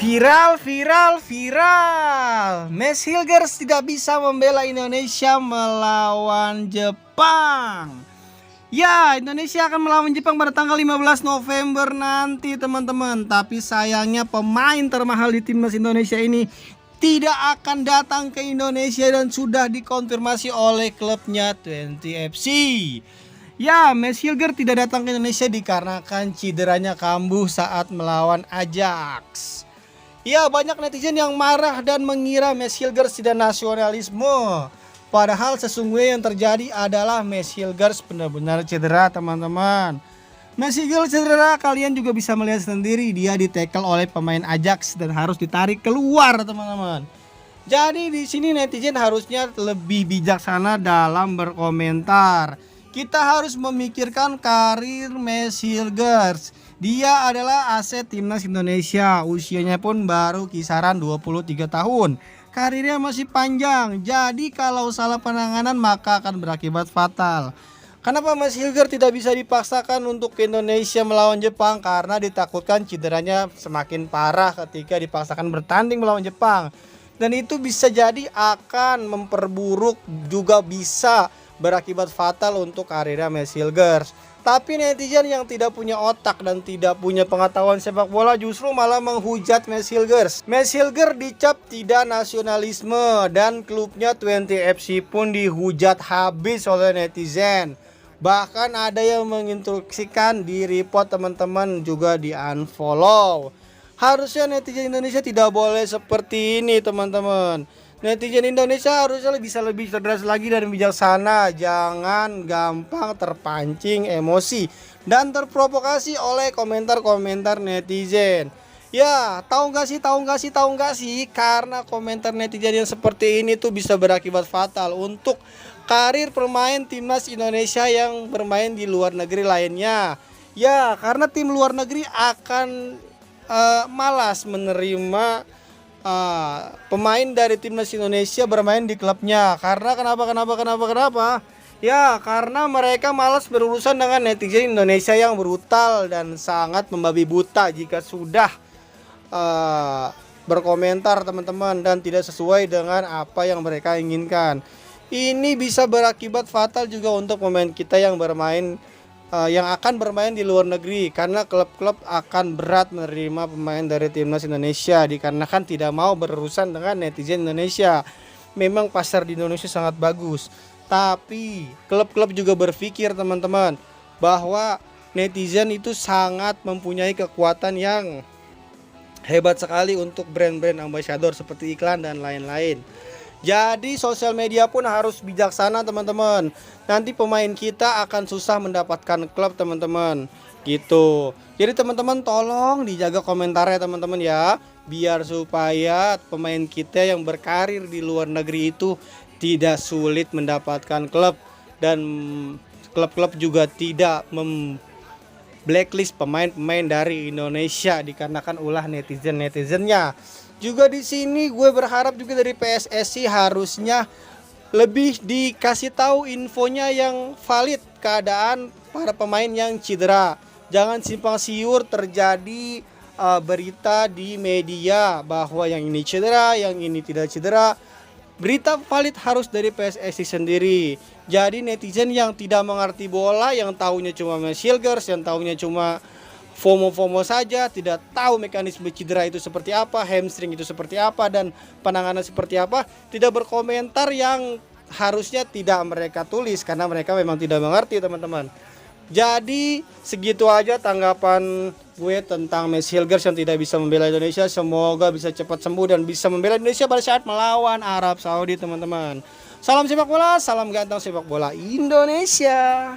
Viral, viral, viral. Mes Hilgers tidak bisa membela Indonesia melawan Jepang. Ya, Indonesia akan melawan Jepang pada tanggal 15 November nanti, teman-teman. Tapi sayangnya pemain termahal di timnas Indonesia ini tidak akan datang ke Indonesia dan sudah dikonfirmasi oleh klubnya 20FC. Ya, Mes Hilgers tidak datang ke Indonesia dikarenakan cederanya kambuh saat melawan Ajax. Ya, banyak netizen yang marah dan mengira Mes Hilgers tidak nasionalisme. Padahal sesungguhnya yang terjadi adalah Mes Hilgers benar-benar cedera, teman-teman. Mes Hilgers cedera, kalian juga bisa melihat sendiri dia ditekel oleh pemain Ajax dan harus ditarik keluar, teman-teman. Jadi di sini netizen harusnya lebih bijaksana dalam berkomentar. Kita harus memikirkan karir Mes Hilgers. Dia adalah aset timnas Indonesia. Usianya pun baru kisaran 23 tahun. Karirnya masih panjang. Jadi kalau salah penanganan maka akan berakibat fatal. Kenapa Mes Hilgers tidak bisa dipaksakan untuk ke Indonesia melawan Jepang? Karena ditakutkan cederanya semakin parah ketika dipaksakan bertanding melawan Jepang. Dan itu bisa jadi akan memperburuk, juga bisa berakibat fatal untuk karirnya Mes Hilgers. Tapi netizen yang tidak punya otak dan tidak punya pengetahuan sepak bola justru malah menghujat Mes Hilgers. Mes Hilgers dicap tidak nasionalisme dan klubnya 20FC pun dihujat habis oleh netizen. Bahkan ada yang menginstruksikan di report, teman-teman, juga di unfollow. Harusnya netizen Indonesia tidak boleh seperti ini, teman-teman. Netizen Indonesia harusnya bisa lebih cerdas lagi dan bijaksana. Jangan gampang terpancing emosi dan terprovokasi oleh komentar-komentar netizen. Ya, tahu nggak sih, karena komentar netizen yang seperti ini tuh bisa berakibat fatal untuk karir pemain timnas Indonesia yang bermain di luar negeri lainnya. Ya, karena tim luar negeri akan malas menerima pemain dari timnas Indonesia bermain di klubnya. Karena kenapa? Ya, karena mereka malas berurusan dengan netizen Indonesia yang brutal dan sangat membabi buta jika sudah berkomentar, teman-teman, dan tidak sesuai dengan apa yang mereka inginkan. Ini bisa berakibat fatal juga untuk pemain kita yang bermain yang akan bermain di luar negeri, karena klub-klub akan berat menerima pemain dari timnas Indonesia dikarenakan tidak mau berurusan dengan netizen Indonesia. Memang pasar di Indonesia sangat bagus, tapi klub-klub juga berpikir, teman-teman, bahwa netizen itu sangat mempunyai kekuatan yang hebat sekali untuk brand-brand ambassador seperti iklan dan lain-lain. Jadi sosial media pun harus bijaksana, teman-teman. Nanti pemain kita akan susah mendapatkan klub, teman-teman. Gitu. Jadi teman-teman tolong dijaga komentarnya, teman-teman, ya. Biar supaya pemain kita yang berkarir di luar negeri itu tidak sulit mendapatkan klub. Dan klub-klub juga tidak blacklist pemain-pemain dari Indonesia dikarenakan ulah netizen-netizennya. Juga di sini gue berharap juga dari PSSI harusnya lebih dikasih tahu infonya yang valid keadaan para pemain yang cedera. Jangan simpang siur terjadi berita di media bahwa yang ini cedera, yang ini tidak cedera. Berita valid harus dari PSSI sendiri. Jadi netizen yang tidak mengerti bola, yang tahunya cuma Mes Hilgers, yang tahunya cuma FOMO saja, tidak tahu mekanisme cedera itu seperti apa, hamstring itu seperti apa, dan penanganan seperti apa, tidak berkomentar yang harusnya tidak mereka tulis karena mereka memang tidak mengerti, teman-teman. Jadi segitu aja tanggapan gue tentang Mes Hilgers yang tidak bisa membela Indonesia. Semoga bisa cepat sembuh dan bisa membela Indonesia pada saat melawan Arab Saudi, teman-teman. Salam sepak bola, salam ganteng sepak bola Indonesia.